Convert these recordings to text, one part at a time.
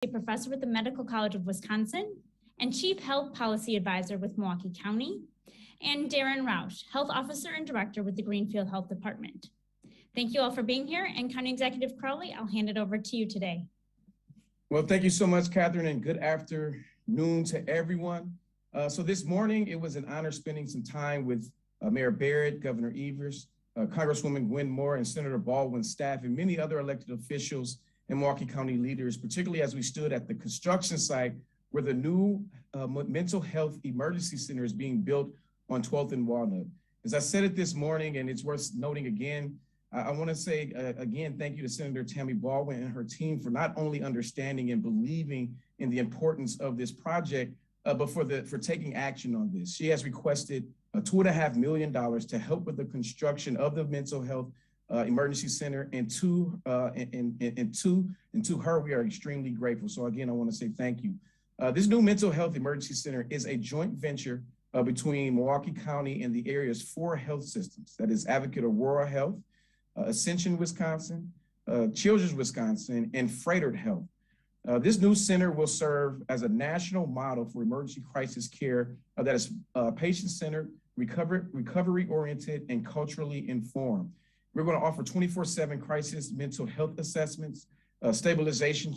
a professor with the Medical College of Wisconsin and Chief Health Policy Advisor with Milwaukee County, and Darren Roush, Health Officer and Director with the Greenfield Health Department. Thank you all for being here, and County Executive Crowley, I'll hand it over to you today. Well, thank you so much, Catherine, and good afternoon to everyone. So this morning, it was an honor spending some time with Mayor Barrett, Governor Evers, Congresswoman Gwen Moore, and Senator Baldwin's staff, and many other elected officials and Milwaukee County leaders, particularly as we stood at the construction site where the new mental health emergency center is being built on 12th and Walnut. As I said it this morning, and it's worth noting again, I want to say again, thank you to Senator Tammy Baldwin and her team for not only understanding and believing in the importance of this project, but for taking action on this. She has requested $2.5 million to help with the construction of the mental health emergency center, and to her, we are extremely grateful. So again, I want to say thank you. This new mental health emergency center is a joint venture between Milwaukee County and the area's 4 health systems. That is Advocate Aurora Health, Ascension, Wisconsin, Children's Wisconsin, and Freighter Health. This new center will serve as a national model for emergency crisis care that is patient-centered, recovery-oriented, and culturally informed. We're going to offer 24/7 crisis mental health assessments, stabilization,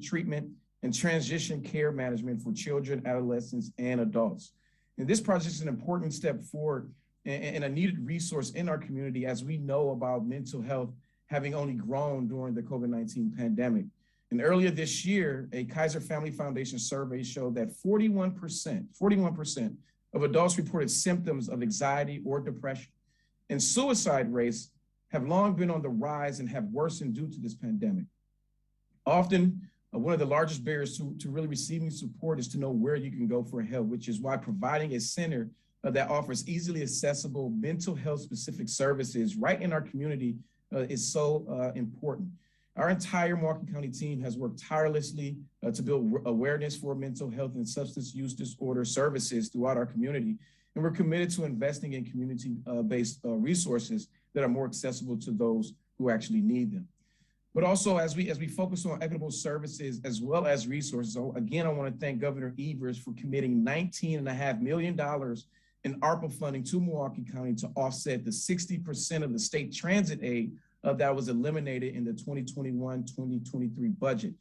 treatment, and transition care management for children, adolescents, and adults. And this project is an important step forward and a needed resource in our community, as we know about mental health having only grown during the COVID-19 pandemic. And earlier this year, a Kaiser Family Foundation survey showed that 41% of adults reported symptoms of anxiety or depression. And suicide rates have long been on the rise and have worsened due to this pandemic. Often, one of the largest barriers to really receiving support is to know where you can go for help, which is why providing a center that offers easily accessible mental health specific services right in our community is so important. Our entire Milwaukee County team has worked tirelessly to build awareness for mental health and substance use disorder services throughout our community. And we're committed to investing in community-based resources that are more accessible to those who actually need them. But also, as we focus on equitable services as well as resources, again, I want to thank Governor Evers for committing $19.5 million in ARPA funding to Milwaukee County to offset the 60% of the state transit aid that was eliminated in the 2021-2023 budget.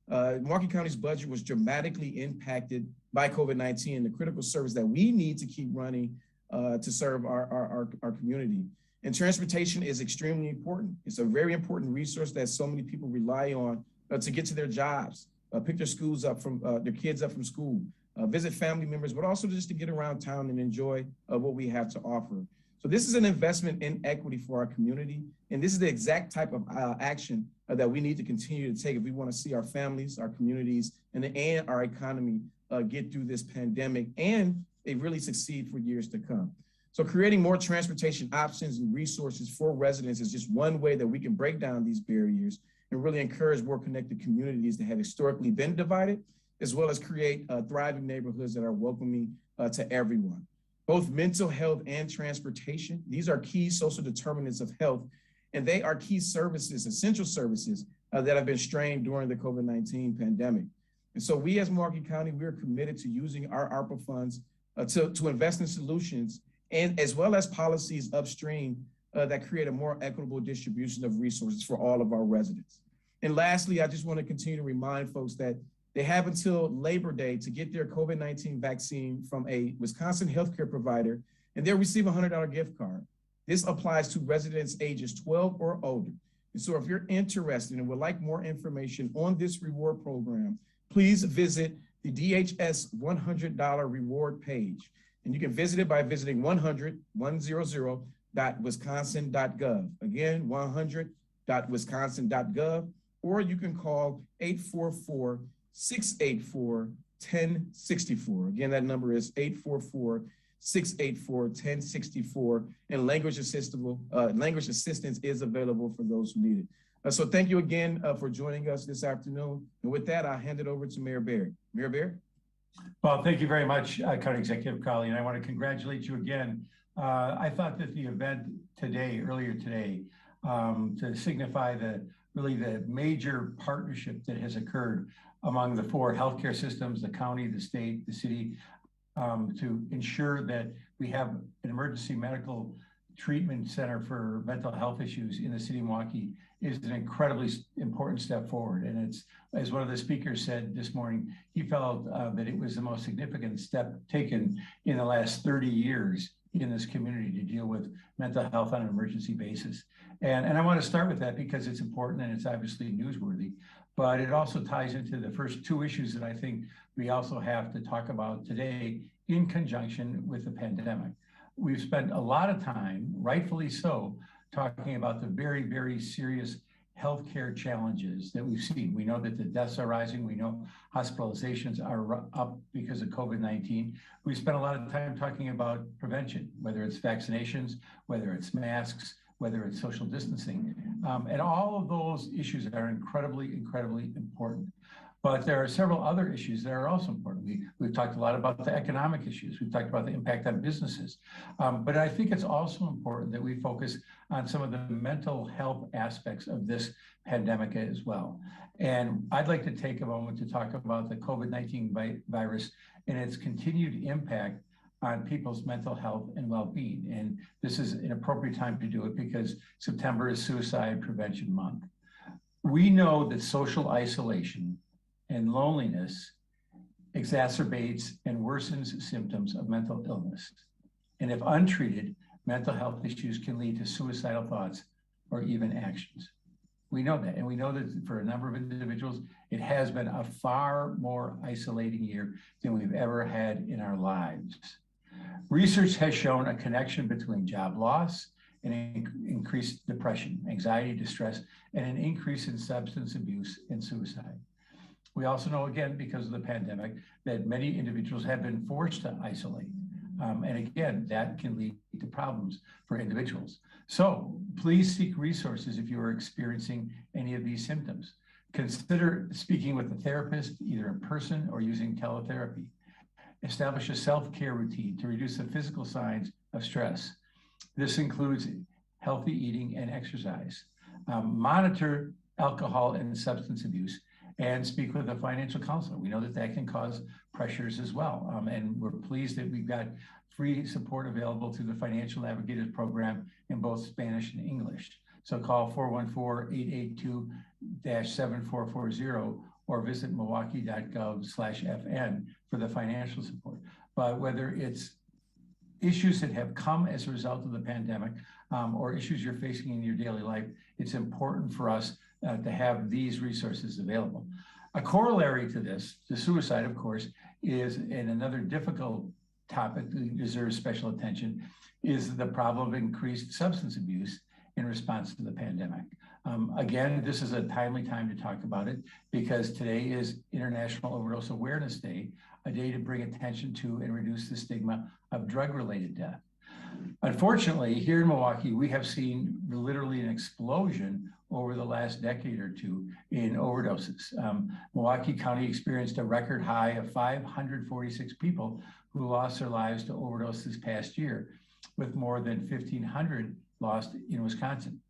Milwaukee County's budget was dramatically impacted by COVID-19 and the critical service that we need to keep running to serve our community. And transportation is extremely important. It's a very important resource that so many people rely on to get to their jobs, pick their kids up from school, visit family members, but also just to get around town and enjoy what we have to offer. So this is an investment in equity for our community. And this is the exact type of action that we need to continue to take if we want to see our families, our communities, and our economy get through this pandemic and they really succeed for years to come. So creating more transportation options and resources for residents is just one way that we can break down these barriers and really encourage more connected communities that have historically been divided, as well as create thriving neighborhoods that are welcoming to everyone. Both mental health and transportation, these are key social determinants of health, and they are key services, essential services that have been strained during the COVID-19 pandemic. And so we as Milwaukee County, we are committed to using our ARPA funds to invest in solutions and as well as policies upstream that create a more equitable distribution of resources for all of our residents. And lastly, I just want to continue to remind folks that they have until Labor Day to get their COVID-19 vaccine from a Wisconsin healthcare provider, and they'll receive a $100 gift card. This applies to residents ages 12 or older. And so if you're interested and would like more information on this reward program, please visit the DHS $100 reward page. And you can visit it by visiting 100.wisconsin.gov. Again, 100.wisconsin.gov, or you can call 844-684-1064. Again, that number is 844-684-1064, and language assistance is available for those who need it. So thank you again for joining us this afternoon. And with that, I'll hand it over to Mayor Barrett. Mayor Barrett? Well, thank you very much, County Executive Crowley, and I want to congratulate you again. I thought that the event today, earlier today, to signify the really the major partnership that has occurred among the four healthcare systems, the county, the state, the city, to ensure that we have an emergency medical treatment center for mental health issues in the city of Milwaukee is an incredibly important step forward. And it's, as one of the speakers said this morning, he felt that it was the most significant step taken in the last 30 years in this community to deal with mental health on an emergency basis. And I want to start with that because it's important and it's obviously newsworthy, but it also ties into the first two issues that I think we also have to talk about today in conjunction with the pandemic. We've spent a lot of time, rightfully so, talking about the very, very serious healthcare challenges that we've seen. We know that the deaths are rising. We know hospitalizations are up because of COVID-19. We spent a lot of time talking about prevention, whether it's vaccinations, whether it's masks, whether it's social distancing. And all of those issues are incredibly, incredibly important. But there are several other issues that are also important. We've talked a lot about the economic issues. We've talked about the impact on businesses. But I think it's also important that we focus on some of the mental health aspects of this pandemic as well. And I'd like to take a moment to talk about the COVID-19 virus and its continued impact on people's mental health and well-being. And this is an appropriate time to do it because September is Suicide Prevention Month. We know that social isolation and loneliness exacerbates and worsens symptoms of mental illness. And if untreated, mental health issues can lead to suicidal thoughts or even actions. We know that, and we know that for a number of individuals, it has been a far more isolating year than we've ever had in our lives. Research has shown a connection between job loss and increased depression, anxiety, distress, and an increase in substance abuse and suicide. We also know, again, because of the pandemic, that many individuals have been forced to isolate. And again, that can lead to problems for individuals. So please seek resources if you are experiencing any of these symptoms. Consider speaking with a therapist, either in person or using teletherapy. Establish a self-care routine to reduce the physical signs of stress. This includes healthy eating and exercise. Monitor alcohol and substance abuse and speak with a financial counselor. We know that that can cause pressures as well. And we're pleased that we've got free support available through the Financial Navigators Program in both Spanish and English. So call 414-882-7440 or visit milwaukee.gov/FN for the financial support. But whether it's issues that have come as a result of the pandemic or issues you're facing in your daily life, it's important for us to have these resources available. A corollary to this, the suicide, of course, is, and another difficult topic that deserves special attention, is the problem of increased substance abuse in response to the pandemic. Again, this is a timely time to talk about it because today is International Overdose Awareness Day, a day to bring attention to and reduce the stigma of drug-related death. Unfortunately, here in Milwaukee, we have seen literally an explosion over the last decade or two in overdoses. Milwaukee County experienced a record high of 546 people who lost their lives to overdose this past year, with more than 1,500 lost in Wisconsin.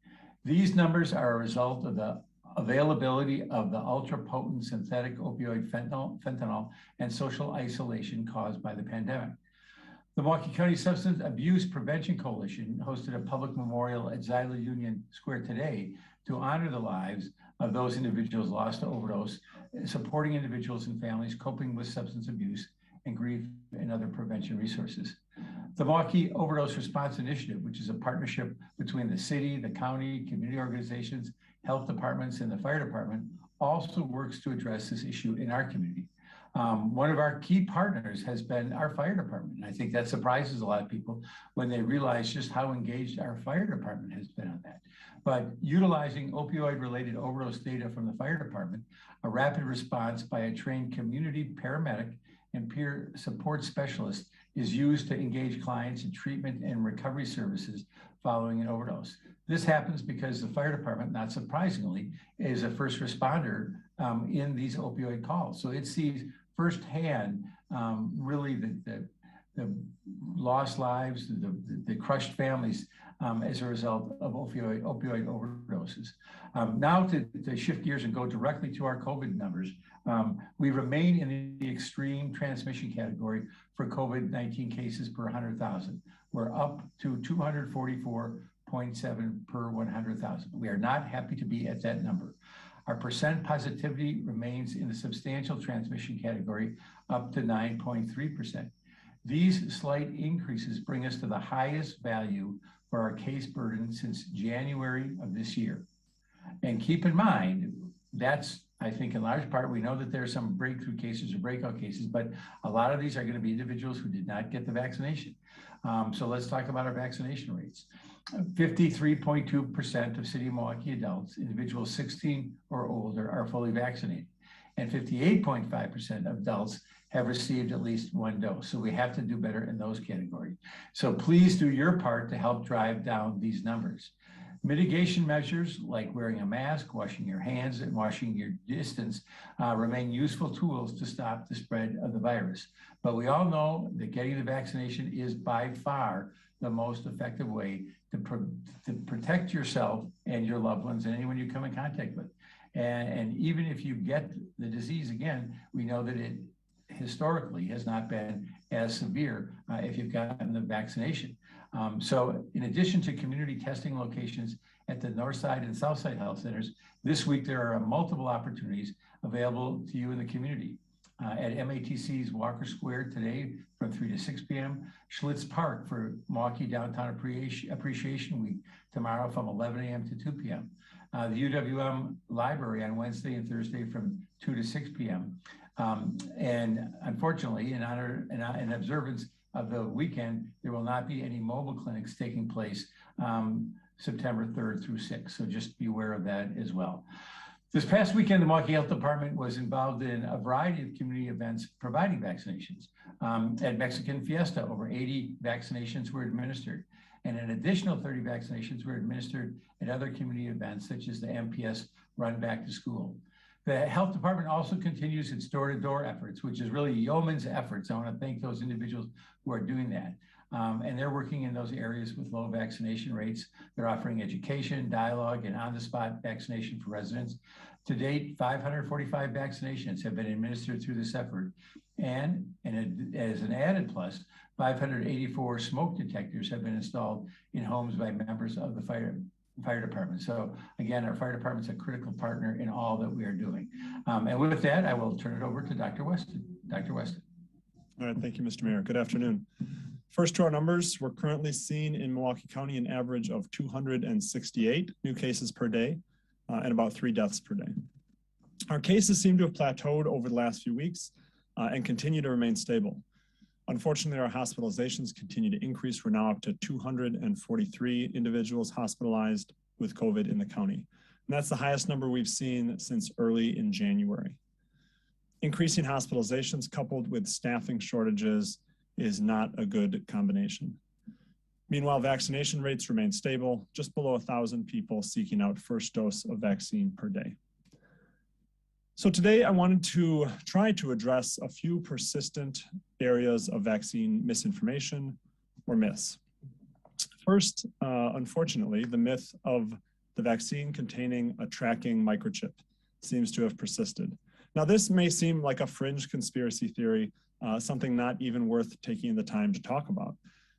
These numbers are a result of the availability of the ultra-potent synthetic opioid fentanyl and social isolation caused by the pandemic. The Milwaukee County Substance Abuse Prevention Coalition hosted a public memorial at Zeidler Union Square today to honor the lives of those individuals lost to overdose, supporting individuals and families coping with substance abuse and grief and other prevention resources. The Milwaukee Overdose Response Initiative, which is a partnership between the city, the county, community organizations, health departments, and the fire department, also works to address this issue in our community. One of our key partners has been our fire department. And I think that surprises a lot of people when they realize just how engaged our fire department has been on that. But utilizing opioid-related overdose data from the fire department, a rapid response by a trained community paramedic and peer support specialist is used to engage clients in treatment and recovery services following an overdose. This happens because the fire department, not surprisingly, is a first responder in these opioid calls. So it sees firsthand really the the lost lives, the crushed families as a result of opioid overdoses. Now to shift gears and go directly to our COVID numbers, we remain in the extreme transmission category for COVID-19 cases per 100,000. We're up to 244.7 per 100,000. We are not happy to be at that number. Our percent positivity remains in the substantial transmission category, up to 9.3%. These slight increases bring us to the highest value for our case burden since January of this year. And keep in mind, that's, I think in large part, we know that there are some breakthrough cases or breakout cases, but a lot of these are going to be individuals who did not get the vaccination. So let's talk about our vaccination rates. 53.2% of City of Milwaukee adults, individuals 16 or older, are fully vaccinated. And 58.5% of adults have received at least one dose. So we have to do better in those categories. So please do your part to help drive down these numbers. Mitigation measures like wearing a mask, washing your hands, and washing your distance remain useful tools to stop the spread of the virus. But we all know that getting the vaccination is by far the most effective way to protect yourself and your loved ones and anyone you come in contact with. And even if you get the disease again, we know that it historically has not been as severe if you've gotten the vaccination. So in addition to community testing locations at the Northside and Southside Health Centers, this week there are multiple opportunities available to you in the community. At MATC's Walker Square today from 3 to 6 p.m., Schlitz Park for Milwaukee Downtown Appreciation Week tomorrow from 11 a.m. to 2 p.m. The UWM Library on Wednesday and Thursday from 2 to 6 p.m. And unfortunately, in observance of the weekend, there will not be any mobile clinics taking place September 3rd through 6th. So just be aware of that as well. This past weekend, the Milwaukee Health Department was involved in a variety of community events providing vaccinations. At Mexican Fiesta, over 80 vaccinations were administered, and an additional 30 vaccinations were administered at other community events, such as the MPS Run Back to School. The health department also continues its door-to-door efforts, which is really yeoman's efforts. I want to thank those individuals who are doing that. And they're working in those areas with low vaccination rates. They're offering education, dialogue, and on-the-spot vaccination for residents. To date, 545 vaccinations have been administered through this effort. And as an added plus, 584 smoke detectors have been installed in homes by members of the fire department. So again, our fire department's a critical partner in all that we are doing. And with that, I will turn it over to Dr. Weston. Dr. Weston. All right, thank you, Mr. Mayor. Good afternoon. First to our numbers, we're currently seeing in Milwaukee County an average of 268 new cases per day and about 3 deaths per day. Our cases seem to have plateaued over the last few weeks and continue to remain stable. Unfortunately, our hospitalizations continue to increase. We're now up to 243 individuals hospitalized with COVID in the county. And that's the highest number we've seen since early in January. Increasing hospitalizations coupled with staffing shortages is not a good combination. Meanwhile, vaccination rates remain stable, just below 1,000 people seeking out first dose of vaccine per day. So today I wanted to try to address a few persistent areas of vaccine misinformation or myths. First, unfortunately, the myth of the vaccine containing a tracking microchip seems to have persisted. Now, this may seem like a fringe conspiracy theory, something not even worth taking the time to talk about.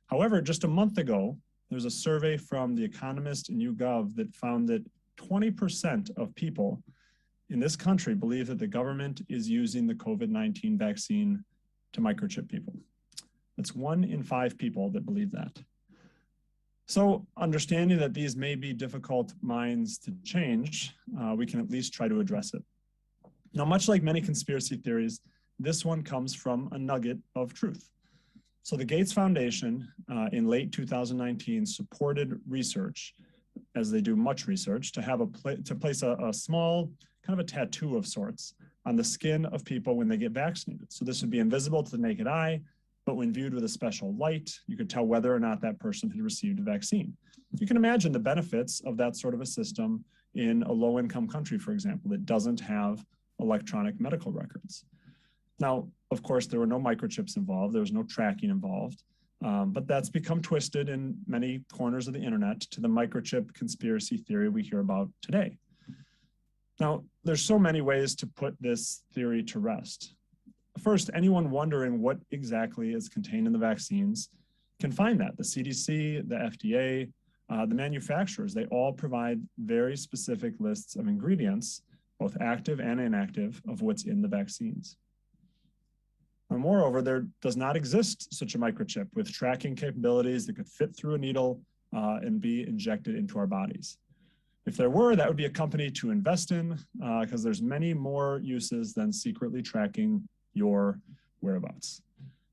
However, just a month ago, there's a survey from The Economist and YouGov that found that 20% of people in this country believe that the government is using the COVID-19 vaccine to microchip people. That's 1 in 5 people that believe that. So understanding that these may be difficult minds to change, we can at least try to address it. Now, much like many conspiracy theories, this one comes from a nugget of truth. So the Gates Foundation in late 2019 supported research, as they do much research, to place a small kind of a tattoo of sorts on the skin of people when they get vaccinated. So this would be invisible to the naked eye, but when viewed with a special light, you could tell whether or not that person had received a vaccine. You can imagine the benefits of that sort of a system in a low-income country, for example, that doesn't have electronic medical records. Now, of course, there were no microchips involved. There was no tracking involved. But that's become twisted in many corners of the internet to the microchip conspiracy theory we hear about today. Now, there's so many ways to put this theory to rest. First, anyone wondering what exactly is contained in the vaccines can find that. The CDC, the FDA, the manufacturers, they all provide very specific lists of ingredients, both active and inactive, of what's in the vaccines. And moreover, there does not exist such a microchip with tracking capabilities that could fit through a needle and be injected into our bodies. If there were, that would be a company to invest in because there's many more uses than secretly tracking your whereabouts.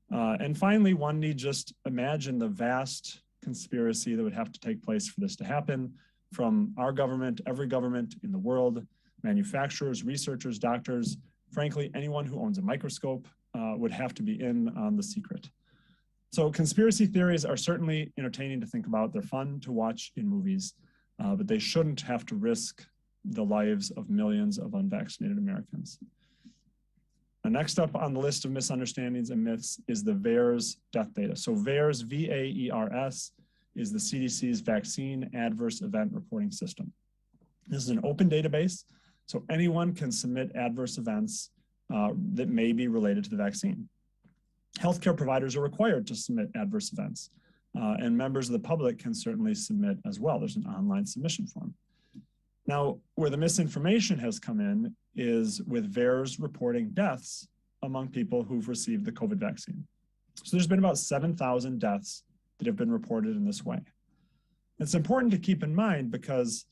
And finally, one need just imagine the vast conspiracy that would have to take place for this to happen from our government, every government in the world, manufacturers, researchers, doctors, frankly, anyone who owns a microscope would have to be in on the secret. So conspiracy theories are certainly entertaining to think about. They're fun to watch in movies, but they shouldn't have to risk the lives of millions of unvaccinated Americans. Now, next up on the list of misunderstandings and myths is the VAERS death data. So VAERS, V-A-E-R-S, is the CDC's vaccine adverse event reporting system. This is an open database, so anyone can submit adverse events that may be related to the vaccine. Healthcare providers are required to submit adverse events, and members of the public can certainly submit as well. There's an online submission form. Now, where the misinformation has come in is with VAERS reporting deaths among people who've received the COVID vaccine. So there's been about 7,000 deaths that have been reported in this way. It's important to keep in mind because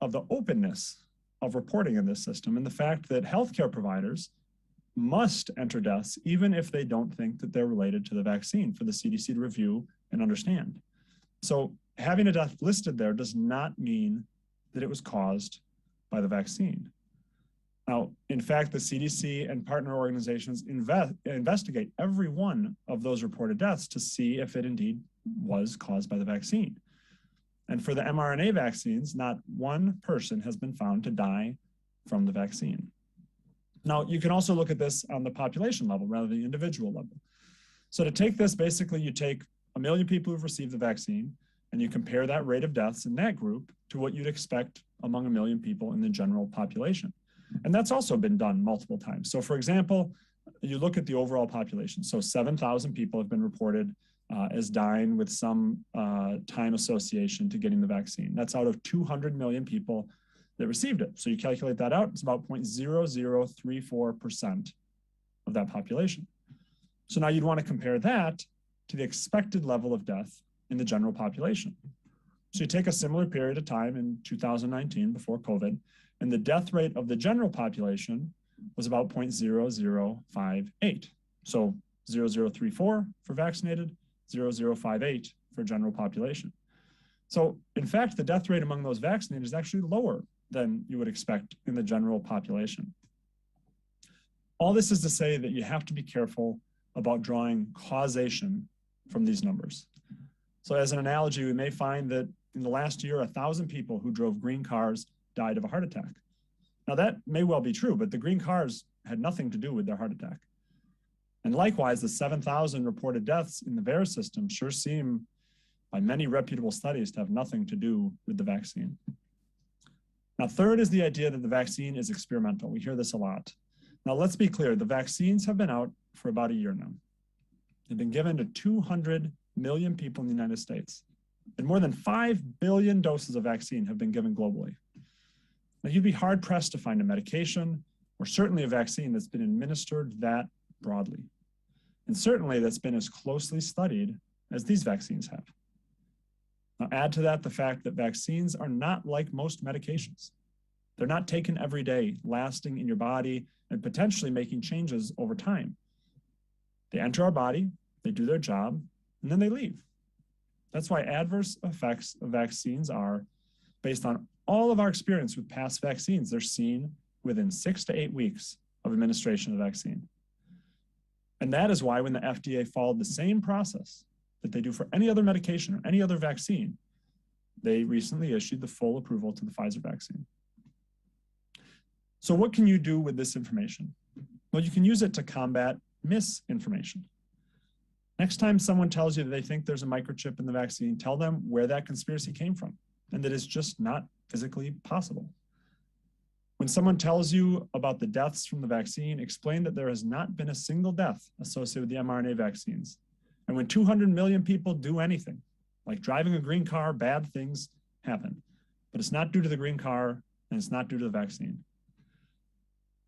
of the openness of reporting in this system and the fact that healthcare providers must enter deaths even if they don't think that they're related to the vaccine for the CDC to review and understand. So having a death listed there does not mean that it was caused by the vaccine. Now, in fact, the CDC and partner organizations investigate every one of those reported deaths to see if it indeed was caused by the vaccine. And for the mRNA vaccines, not one person has been found to die from the vaccine. Now, you can also look at this on the population level rather than the individual level. So to take this, basically you take 1 million people who've received the vaccine and you compare that rate of deaths in that group to what you'd expect among 1 million people in the general population. And that's also been done multiple times. So for example, you look at the overall population. So 7,000 people have been reported as dying with some time association to getting the vaccine. That's out of 200 million people that received it. So you calculate that out, it's about 0.0034% of that population. So now you'd want to compare that to the expected level of death in the general population. So you take a similar period of time in 2019 before COVID, and the death rate of the general population was about 0.0058. So 0.0034 for vaccinated, 0.0058 for general population. So in fact, the death rate among those vaccinated is actually lower than you would expect in the general population. All this is to say that you have to be careful about drawing causation from these numbers. So as an analogy, we may find that in the last year, 1,000 people who drove green cars died of a heart attack. Now that may well be true, but the green cars had nothing to do with their heart attack. And likewise, the 7,000 reported deaths in the VAERS system sure seem, by many reputable studies, to have nothing to do with the vaccine. Now, third is the idea that the vaccine is experimental. We hear this a lot. Now, let's be clear. The vaccines have been out for about a year now. They've been given to 200 million people in the United States. And more than 5 billion doses of vaccine have been given globally. Now, you'd be hard-pressed to find a medication or certainly a vaccine that's been administered that broadly. And certainly that's been as closely studied as these vaccines have. Now, add to that the fact that vaccines are not like most medications. They're not taken every day, lasting in your body and potentially making changes over time. They enter our body, they do their job, and then they leave. That's why adverse effects of vaccines are, based on all of our experience with past vaccines, they're seen within 6 to 8 weeks of administration of the vaccine. And that is why when the FDA followed the same process that they do for any other medication or any other vaccine, they recently issued the full approval to the Pfizer vaccine. So what can you do with this information? Well, you can use it to combat misinformation. Next time someone tells you that they think there's a microchip in the vaccine, tell them where that conspiracy came from and that it's just not physically possible. When someone tells you about the deaths from the vaccine, explain that there has not been a single death associated with the mRNA vaccines. And when 200 million people do anything, like driving a green car, bad things happen. But it's not due to the green car and it's not due to the vaccine.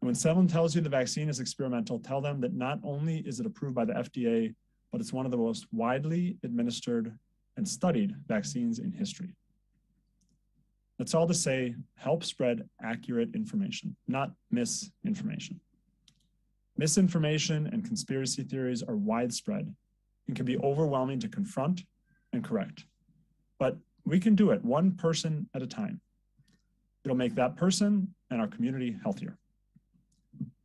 And when someone tells you the vaccine is experimental, tell them that not only is it approved by the FDA, but it's one of the most widely administered and studied vaccines in history. That's all to say, help spread accurate information, not misinformation. Misinformation and conspiracy theories are widespread and can be overwhelming to confront and correct. But we can do it one person at a time. It'll make that person and our community healthier.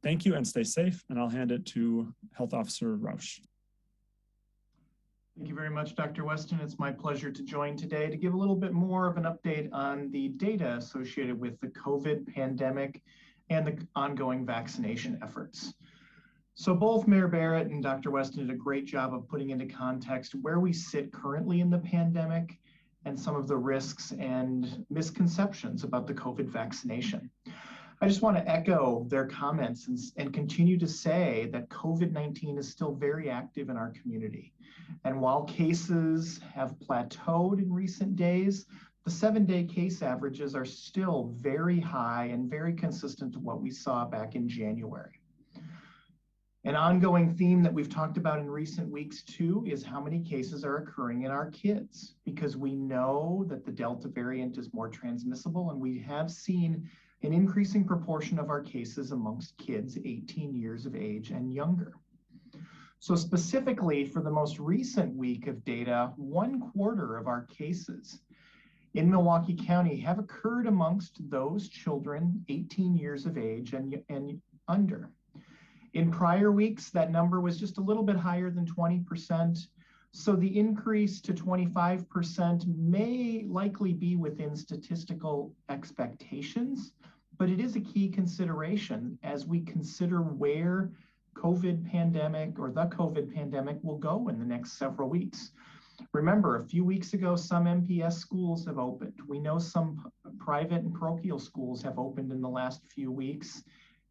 Thank you and stay safe, and I'll hand it to Health Officer Rausch. Thank you very much, Dr. Weston. It's my pleasure to join today to give a little bit more of an update on the data associated with the COVID pandemic and the ongoing vaccination efforts. So both Mayor Barrett and Dr. Weston did a great job of putting into context where we sit currently in the pandemic and some of the risks and misconceptions about the COVID vaccination. I just want to echo their comments and continue to say that COVID-19 is still very active in our community. And while cases have plateaued in recent days, the 7-day case averages are still very high and very consistent to what we saw back in January. An ongoing theme that we've talked about in recent weeks too is how many cases are occurring in our kids, because we know that the Delta variant is more transmissible, and we have seen an increasing proportion of our cases amongst kids 18 years of age and younger. So specifically for the most recent week of data, 1/4 of our cases in Milwaukee County have occurred amongst those children 18 years of age and under. In prior weeks, that number was just a little bit higher than 20%. So the increase to 25% may likely be within statistical expectations, but it is a key consideration as we consider where the COVID pandemic will go in the next several weeks. Remember, a few weeks ago, some MPS schools have opened. We know some private and parochial schools have opened in the last few weeks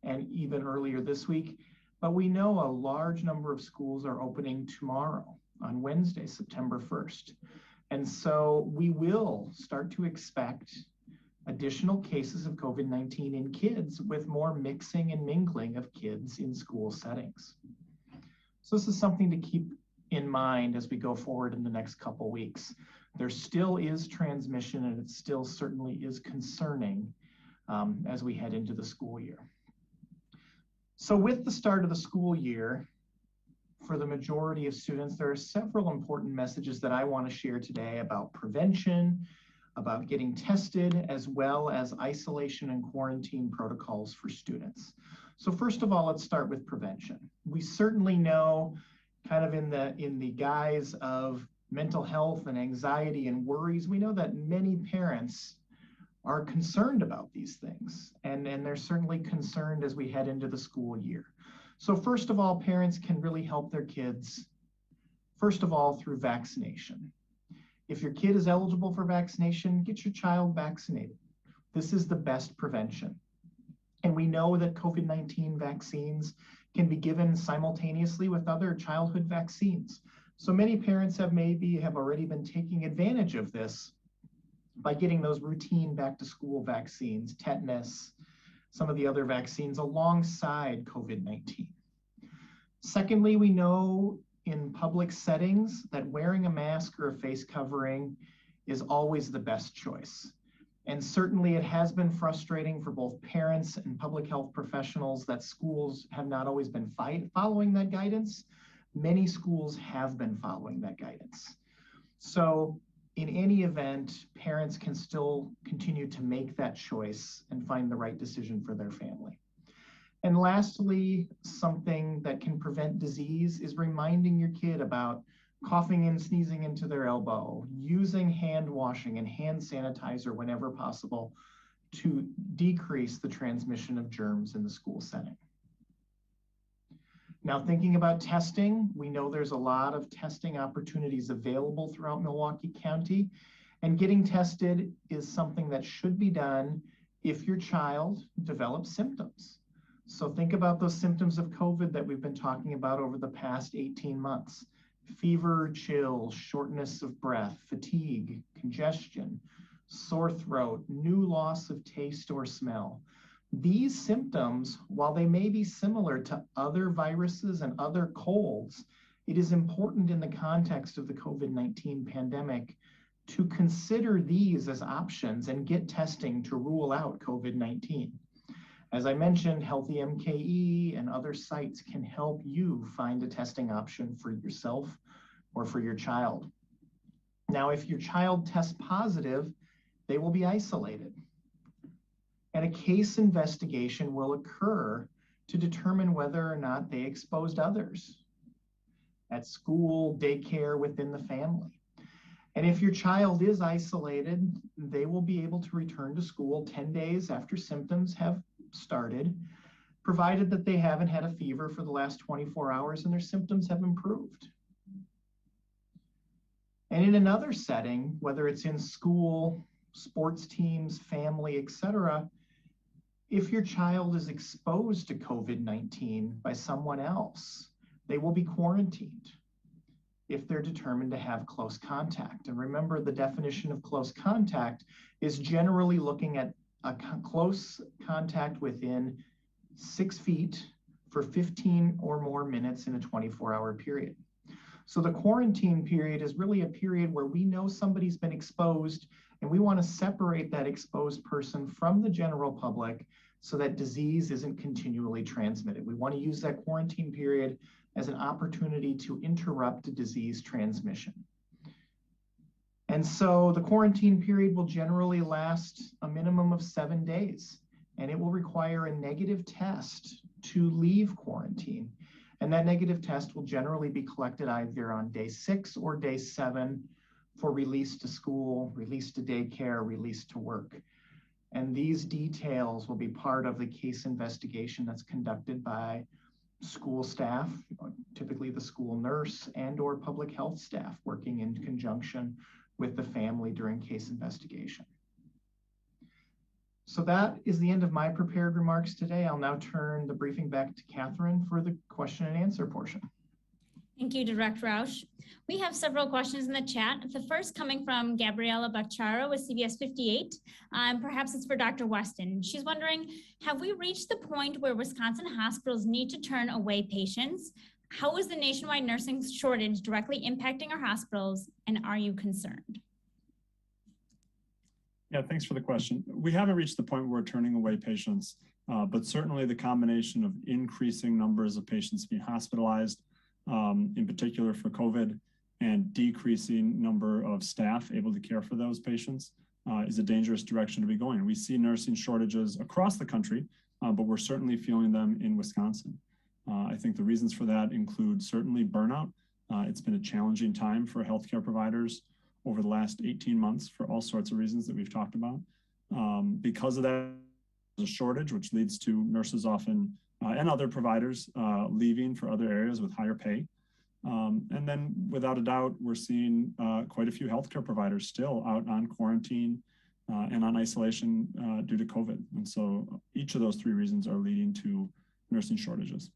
and even earlier this week, but we know a large number of schools are opening tomorrow on Wednesday, September 1st. And so we will start to expect additional cases of COVID-19 in kids, with more mixing and mingling of kids in school settings. So this is something to keep in mind as we go forward in the next couple weeks. There still is transmission, and it still certainly is concerning as we head into the school year. So with the start of the school year, for the majority of students, there are several important messages that I want to share today about prevention, about getting tested, as well as isolation and quarantine protocols for students. So first of all, let's start with prevention. We certainly know, kind of in the guise of mental health and anxiety and worries, we know that many parents are concerned about these things, and they're certainly concerned as we head into the school year. So first of all, parents can really help their kids, first of all, through vaccination. If your kid is eligible for vaccination, get your child vaccinated. This is the best prevention. And we know that COVID-19 vaccines can be given simultaneously with other childhood vaccines. So many parents have already been taking advantage of this by getting those routine back to school vaccines, tetanus, some of the other vaccines alongside COVID-19. Secondly, we know in public settings that wearing a mask or a face covering is always the best choice. And certainly it has been frustrating for both parents and public health professionals that schools have not always been following that guidance. Many schools have been following that guidance. So in any event, parents can still continue to make that choice and find the right decision for their family. And lastly, something that can prevent disease is reminding your kid about coughing and sneezing into their elbow, using hand washing and hand sanitizer whenever possible to decrease the transmission of germs in the school setting. Now, thinking about testing, we know there's a lot of testing opportunities available throughout Milwaukee County, and getting tested is something that should be done if your child develops symptoms. So think about those symptoms of COVID that we've been talking about over the past 18 months. Fever, chills, shortness of breath, fatigue, congestion, sore throat, new loss of taste or smell. These symptoms, while they may be similar to other viruses and other colds, it is important in the context of the COVID-19 pandemic to consider these as options and get testing to rule out COVID-19. As I mentioned, Healthy MKE and other sites can help you find a testing option for yourself or for your child. Now, if your child tests positive, they will be isolated. And a case investigation will occur to determine whether or not they exposed others at school, daycare, within the family. And if your child is isolated, they will be able to return to school 10 days after symptoms have started, provided that they haven't had a fever for the last 24 hours and their symptoms have improved. And in another setting, whether it's in school, sports teams, family, etc., if your child is exposed to COVID-19 by someone else, they will be quarantined if they're determined to have close contact. And remember, the definition of close contact is generally looking at a close contact within 6 feet for 15 or more minutes in a 24-hour period. So the quarantine period is really a period where we know somebody's been exposed and we want to separate that exposed person from the general public so that disease isn't continually transmitted. We want to use that quarantine period as an opportunity to interrupt disease transmission. And so the quarantine period will generally last a minimum of 7 days, and it will require a negative test to leave quarantine. And that negative test will generally be collected either on day 6 or day 7 for release to school, release to daycare, release to work. And these details will be part of the case investigation that's conducted by school staff, typically the school nurse and or public health staff working in conjunction with the family during case investigation. So that is the end of my prepared remarks today. I'll now turn the briefing back to Catherine for the question and answer portion. Thank you, Director Rausch. We have several questions in the chat. The first coming from Gabriela Baccharo with CBS 58. Perhaps it's for Dr. Weston. She's wondering, have we reached the point where Wisconsin hospitals need to turn away patients? How is the nationwide nursing shortage directly impacting our hospitals, and are you concerned? Yeah, thanks for the question. We haven't reached the point where we're turning away patients, but certainly the combination of increasing numbers of patients being hospitalized, in particular for COVID, and decreasing number of staff able to care for those patients is a dangerous direction to be going. We see nursing shortages across the country, but we're certainly feeling them in Wisconsin. I think the reasons for that include certainly burnout. It's been a challenging time for healthcare providers over the last 18 months for all sorts of reasons that we've talked about. Because of that, there's a shortage, which leads to nurses often and other providers leaving for other areas with higher pay. And then without a doubt, we're seeing quite a few healthcare providers still out on quarantine and on isolation due to COVID. And so each of those three reasons are leading to nursing shortages.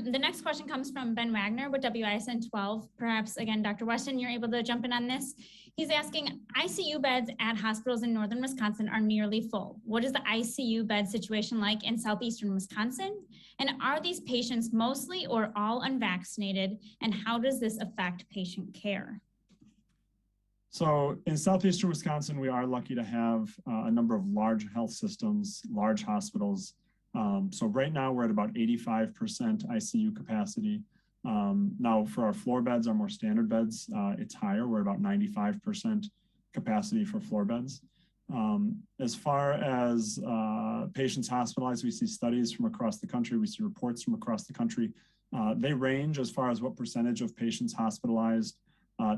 The next question comes from Ben Wagner with WISN 12. Perhaps again, Dr. Weston, you're able to jump in on this. He's asking, ICU beds at hospitals in northern Wisconsin are nearly full. What is the ICU bed situation like in southeastern Wisconsin? And are these patients mostly or all unvaccinated? And how does this affect patient care? So in southeastern Wisconsin, we are lucky to have a number of large health systems, large hospitals. So right now we're at about 85% ICU capacity. Now for our floor beds, our more standard beds, it's higher. We're about 95% capacity for floor beds. As far as patients hospitalized, we see studies from across the country. We see reports from across the country. They range as far as what percentage of patients hospitalized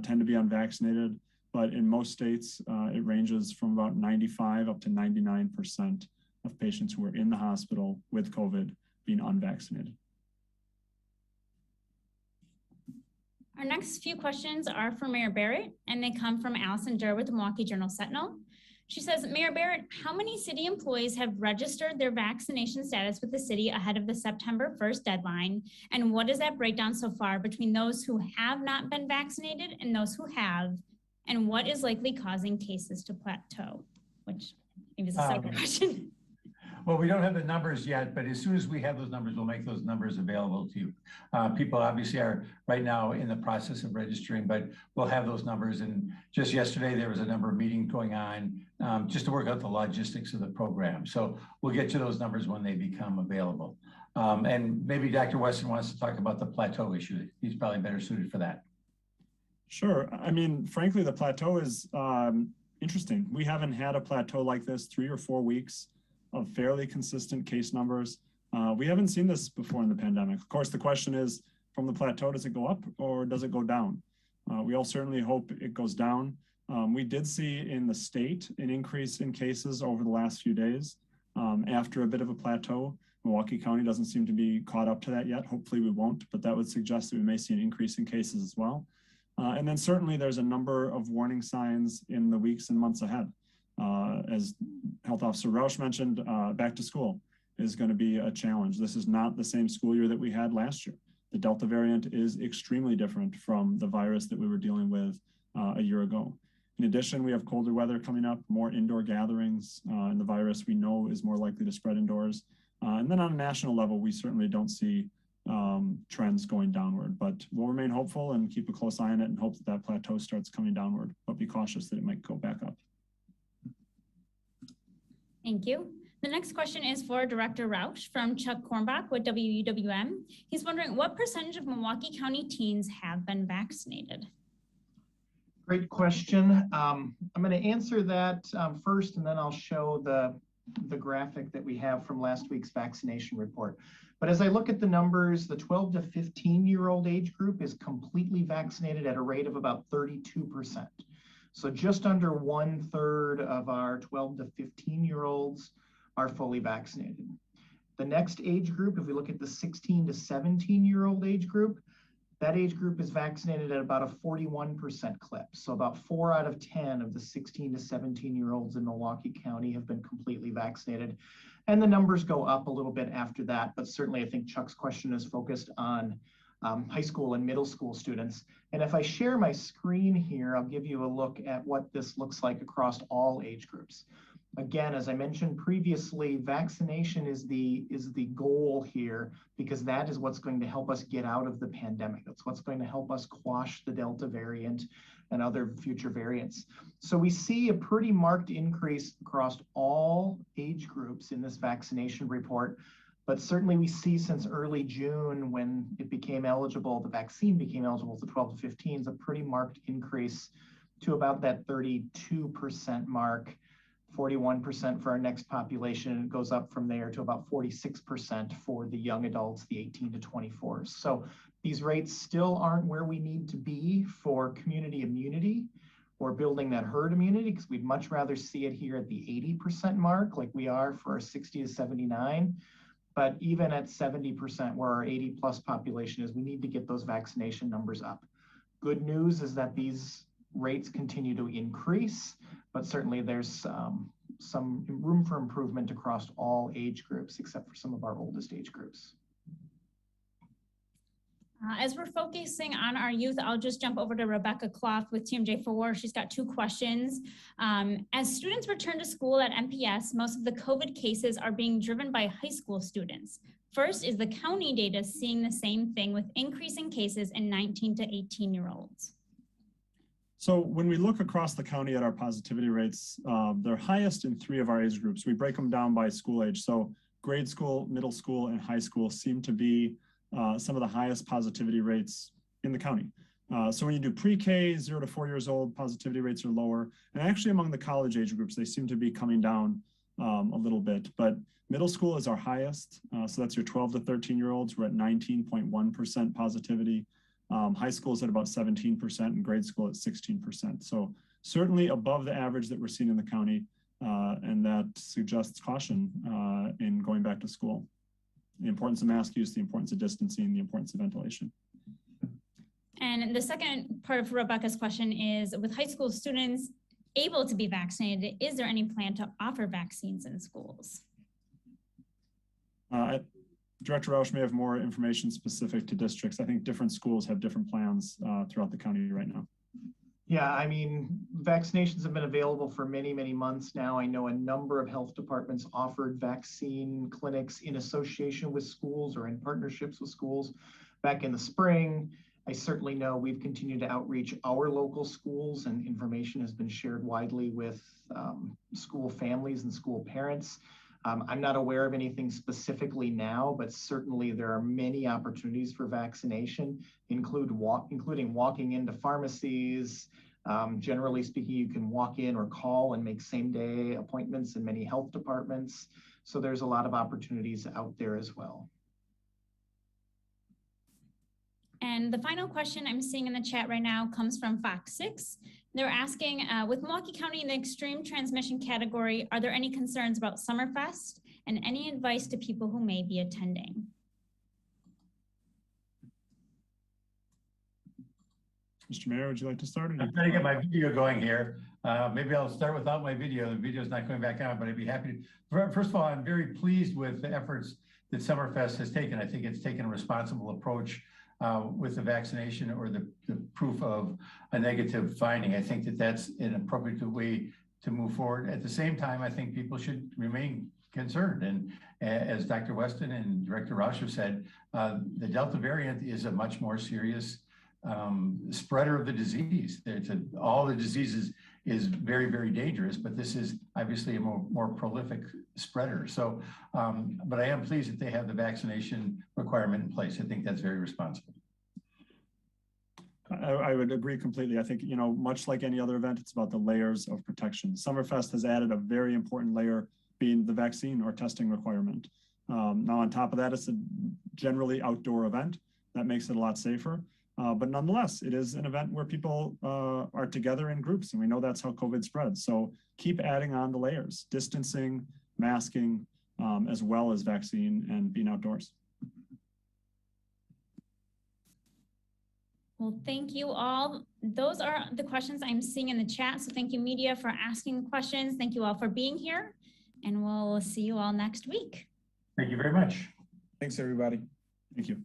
tend to be unvaccinated. But in most states, it ranges from about 95 up to 99% of patients who are in the hospital with COVID being unvaccinated. Our next few questions are for Mayor Barrett, and they come from Allison Durr with the Milwaukee Journal-Sentinel. She says, Mayor Barrett, how many city employees have registered their vaccination status with the city ahead of the September 1st deadline? And what is that breakdown so far between those who have not been vaccinated and those who have? And what is likely causing cases to plateau? Which maybe is a second question. Well, we don't have the numbers yet, but as soon as we have those numbers, we'll make those numbers available to you. People obviously are right now in the process of registering, but we'll have those numbers. And just yesterday, there was a number of meetings going on just to work out the logistics of the program. So we'll get you those numbers when they become available. And maybe Dr. Weston wants to talk about the plateau issue. He's probably better suited for that. Sure. I mean, frankly, the plateau is interesting. We haven't had a plateau like this 3 or 4 weeks of fairly consistent case numbers. We haven't seen this before in the pandemic. Of course, the question is, from the plateau, does it go up or does it go down? We all certainly hope it goes down. We did see in the state an increase in cases over the last few days after a bit of a plateau. Milwaukee County doesn't seem to be caught up to that yet. Hopefully we won't, but that would suggest that we may see an increase in cases as well. And then certainly there's a number of warning signs in the weeks and months ahead. As Health Officer Roush mentioned, back to school is going to be a challenge. This is not the same school year that we had last year. The Delta variant is extremely different from the virus that we were dealing with a year ago. In addition, we have colder weather coming up, more indoor gatherings, and the virus we know is more likely to spread indoors. And then on a national level, we certainly don't see trends going downward, but we'll remain hopeful and keep a close eye on it and hope that that plateau starts coming downward, but be cautious that it might go back up. Thank you. The next question is for Director Roush from Chuck Kornbach with WUWM. He's wondering what percentage of Milwaukee County teens have been vaccinated? Great question. I'm going to answer that first, and then I'll show the graphic that we have from last week's vaccination report. But as I look at the numbers, the 12 to 15-year-old age group is completely vaccinated at a rate of about 32%. So just under 1/3 of our 12 to 15-year-olds are fully vaccinated. The next age group, if we look at the 16 to 17-year-old age group, that age group is vaccinated at about a 41% clip. So about 4 out of 10 of the 16 to 17-year-olds in Milwaukee County have been completely vaccinated. And the numbers go up a little bit after that, but certainly I think Chuck's question is focused on high school and middle school students. And if I share my screen here, I'll give you a look at what this looks like across all age groups. Again, as I mentioned previously, vaccination is the goal here, because that is what's going to help us get out of the pandemic. That's what's going to help us quash the Delta variant and other future variants. So we see a pretty marked increase across all age groups in this vaccination report. But certainly we see since early June, when it became eligible, the vaccine became eligible to 12 to 15s, a pretty marked increase to about that 32% mark, 41% for our next population, and it goes up from there to about 46% for the young adults, the 18 to 24s. So these rates still aren't where we need to be for community immunity or building that herd immunity, because we'd much rather see it here at the 80% mark like we are for our 60 to 79. But even at 70%, where our 80 plus population is, we need to get those vaccination numbers up. Good news is that these rates continue to increase, but certainly there's some room for improvement across all age groups, except for some of our oldest age groups. As we're focusing on our youth, I'll just jump over to Rebecca Clough with TMJ4. She's got 2 questions. As students return to school at MPS, most of the COVID cases are being driven by high school students. First, is the county data seeing the same thing with increasing cases in 19 to 18-year-olds? So when we look across the county at our positivity rates, they're highest in 3 of our age groups. We break them down by school age. So grade school, middle school, and high school seem to be some of the highest positivity rates in the county. So when you do pre-K, 0 to 4 years old, positivity rates are lower. And actually among the college age groups, they seem to be coming down a little bit. But middle school is our highest. So that's your 12 to 13-year-olds. We're at 19.1% positivity. High school is at about 17% and grade school at 16%. So certainly above the average that we're seeing in the county. and that suggests caution in going back to school. The importance of mask use, the importance of distancing, the importance of ventilation. And the second part of Rebecca's question is, with high school students able to be vaccinated, is there any plan to offer vaccines in schools? Director Rausch may have more information specific to districts. I think different schools have different plans throughout the county right now. Yeah, I mean, vaccinations have been available for many, many months now. I know a number of health departments offered vaccine clinics in association with schools or in partnerships with schools back in the spring. I certainly know we've continued to outreach our local schools, and information has been shared widely with school families and school parents. I'm not aware of anything specifically now, but certainly there are many opportunities for vaccination, including walking into pharmacies. Generally speaking, you can walk in or call and make same-day appointments in many health departments. So there's a lot of opportunities out there as well. And the final question I'm seeing in the chat right now comes from FOX6. They're asking, with Milwaukee County in the extreme transmission category, are there any concerns about Summerfest and any advice to people who may be attending? Mr. Mayor, would you like to start? I'm trying to get my video going here. Maybe I'll start without my video. The video's not going back on, but I'd be happy to. First of all, I'm very pleased with the efforts that Summerfest has taken. I think it's taken a responsible approach with the vaccination or the proof of a negative finding. I think that that's an appropriate way to move forward. At the same time, I think people should remain concerned. And as Dr. Weston and Director Rausch have said, the Delta variant is a much more serious spreader of the disease. All the diseases is very, very dangerous, but this is obviously a more prolific spreader. So, but I am pleased that they have the vaccination requirement in place. I think that's very responsible. I would agree completely. I think, you know, much like any other event, it's about the layers of protection. Summerfest has added a very important layer, being the vaccine or testing requirement. Now, on top of that, it's a generally outdoor event. That makes it a lot safer. But nonetheless, it is an event where people are together in groups, and we know that's how COVID spreads. So keep adding on the layers, distancing, masking, as well as vaccine and being outdoors. Well, thank you all. Those are the questions I'm seeing in the chat. So thank you, media, for asking questions. Thank you all for being here, and we'll see you all next week. Thank you very much. Thanks, everybody. Thank you.